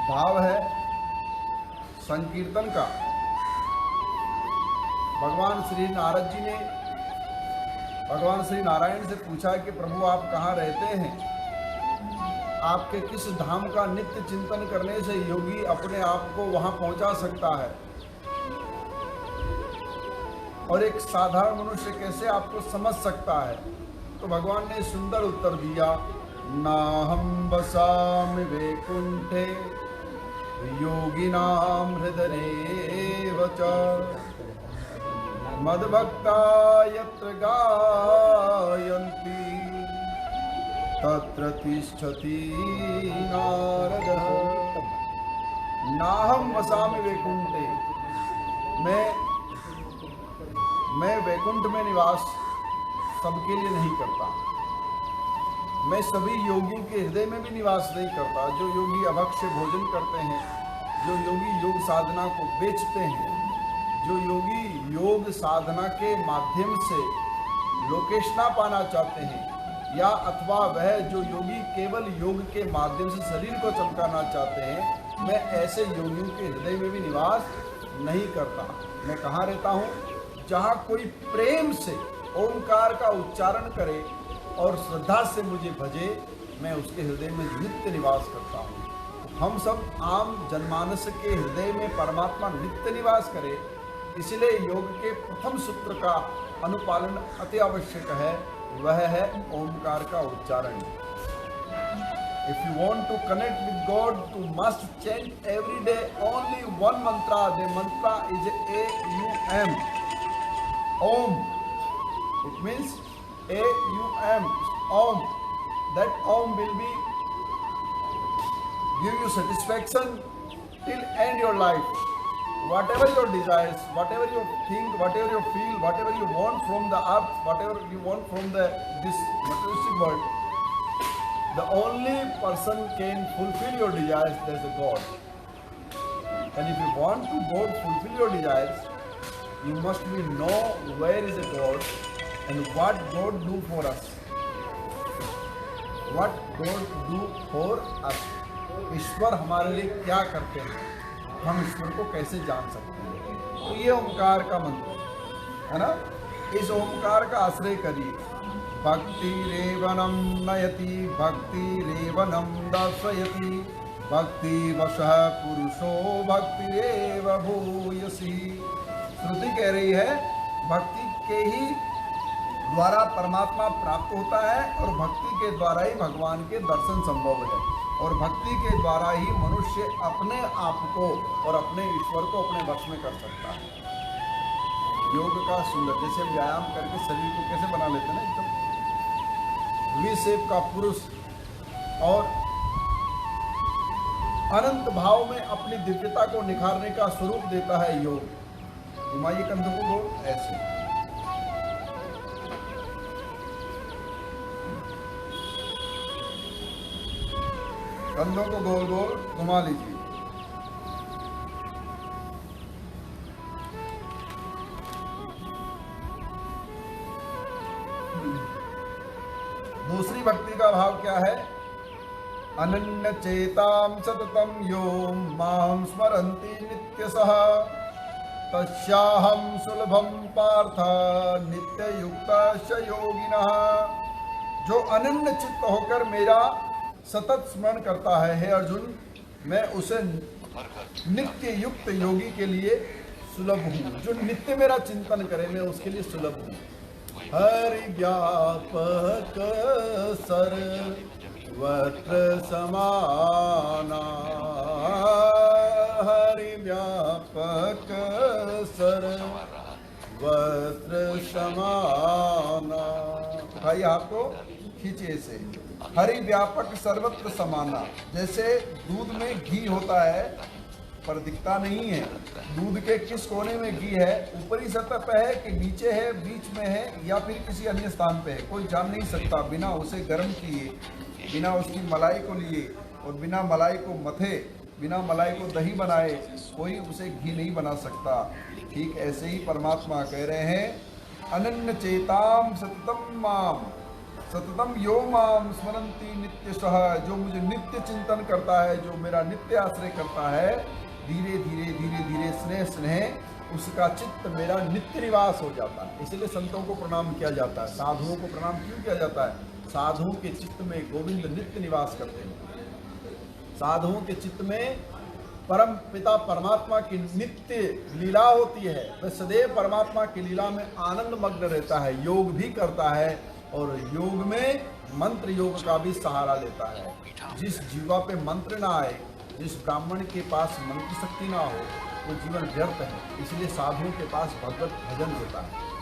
भाव है संकीर्तन का। भगवान श्री नारद जी ने भगवान श्री नारायण से पूछा कि प्रभु आप कहाँ रहते हैं, आपके किस धाम का नित्य चिंतन करने से योगी अपने आप को वहां पहुंचा सकता है, और एक साधारण मनुष्य कैसे आपको समझ सकता है। तो भगवान ने सुंदर उत्तर दिया, नाहं वसामि वैकुंठे योगिनां हृदयेव च मद्भक्ता यत्र गायन्ति तत्र तिष्ठति नारदः। नाहं वसामि वैकुंठे, मैं वैकुंठ में निवास सबके लिए नहीं करता। मैं सभी योगियों के हृदय में भी निवास नहीं करता। जो योगी अभक्ष्य भोजन करते हैं, जो योगी योग साधना को बेचते हैं, जो योगी योग साधना के माध्यम से लोकेशना पाना चाहते हैं, या अथवा वह जो योगी केवल योग के माध्यम से शरीर को चमकाना चाहते हैं, मैं ऐसे योगियों के हृदय में भी निवास नहीं करता। मैं कहाँ रहता हूँ? जहाँ कोई प्रेम से ओंकार का उच्चारण करे और श्रद्धा से मुझे भजे, मैं उसके हृदय में नित्य निवास करता हूँ। हम सब आम जनमानस के हृदय में परमात्मा नित्य निवास करे, इसलिए योग के प्रथम सूत्र का अनुपालन अति आवश्यक है, वह है ओंकार का उच्चारण। If you want to connect with God, you must chant every day only one mantra. The mantra is A-U-M. Om. It means A-U-M. Om. That Om will be give you satisfaction till end your life. Whatever your desires, whatever you think, whatever you feel, whatever you want from the earth, whatever you want from this materialistic world, the only person can fulfill your desires, there is a God. And if you want to God fulfill your desires, you must be know where is a God and what God do for us. What God do for us. ईश्वर हमारे लिए क्या करते हैं, हम ईश्वर को कैसे जान सकते हैं। तो ये ओंकार का मंत्र है ना, इस ओंकार का आश्रय करिए। भक्ति रेवनम नयति, भक्ति रेवनम दर्शयति, भक्ति वशः पुरुषो भक्ति रेव भूयसी। श्रुति कह रही है भक्ति के ही द्वारा परमात्मा प्राप्त होता है, और भक्ति के द्वारा ही भगवान के दर्शन संभव है, और भक्ति के द्वारा ही मनुष्य अपने आप को और अपने ईश्वर को अपने वश में कर सकता है। योग का सुंदर, जैसे हम व्यायाम करके शरीर को कैसे बना लेते हैं ना, एकदम वी शेप का पुरुष, और अनंत भाव में अपनी दिव्यता को निखारने का स्वरूप देता है योग। घुमाइए कंधों को गोल, ऐसे कंधों को गोल गोल घुमा लीजिए। दूसरी भक्ति का भाव क्या है? अनन्य चेताम सततम यो मां स्मरन्ति नित्यसः तस्याहं सुलभम पार्थ नित्य युक्तश्च योगिनः। जो अनन्य चित्त होकर मेरा सतत स्मरण करता है, हे अर्जुन, मैं उसे नित्य युक्त योगी के लिए सुलभ हूँ। जो नित्य मेरा चिंतन करे, मैं उसके लिए सुलभ हूँ। हरि व्यापक सर्वत्र समाना, हरि व्यापक सर्वत्र समाना। उठाइए आपको, खींचिए से। हरि व्यापक सर्वत्र समाना, जैसे दूध में घी होता है पर दिखता नहीं है। दूध के किस कोने में घी है, ऊपरी सतह पे है कि नीचे है, बीच में है, या फिर किसी अन्य स्थान पे है, कोई जान नहीं सकता। बिना उसे गर्म किए, बिना उसकी मलाई को लिए और बिना मलाई को मथे, बिना मलाई को दही बनाए कोई उसे घी नहीं बना सकता। ठीक ऐसे ही परमात्मा कह रहे हैं, अनन्य चेताम सततम माम, सततम यो माम स्मरंती नित्यशः, जो मुझे नित्य चिंतन करता है, जो मेरा नित्य आश्रय करता है, धीरे धीरे स्नेह स्नेह उसका चित्त मेरा नित्य निवास हो जाता है। इसलिए संतों को प्रणाम किया जाता है। साधुओं को प्रणाम क्यों किया जाता है? साधुओं के चित्त में गोविंद नित्य निवास करते हैं। साधुओं के चित्त में परम पिता परमात्मा की नित्य लीला होती है। वह सदैव परमात्मा की लीला में आनंद मग्न रहता है, योग भी करता है और योग में मंत्र योग का भी सहारा लेता है। जिस जीवा पे मंत्र ना आए, जिस ब्राह्मण के पास मंत्र शक्ति ना हो, वो जीवन व्यर्थ है। इसलिए साधुओं के पास भगवत भजन होता है।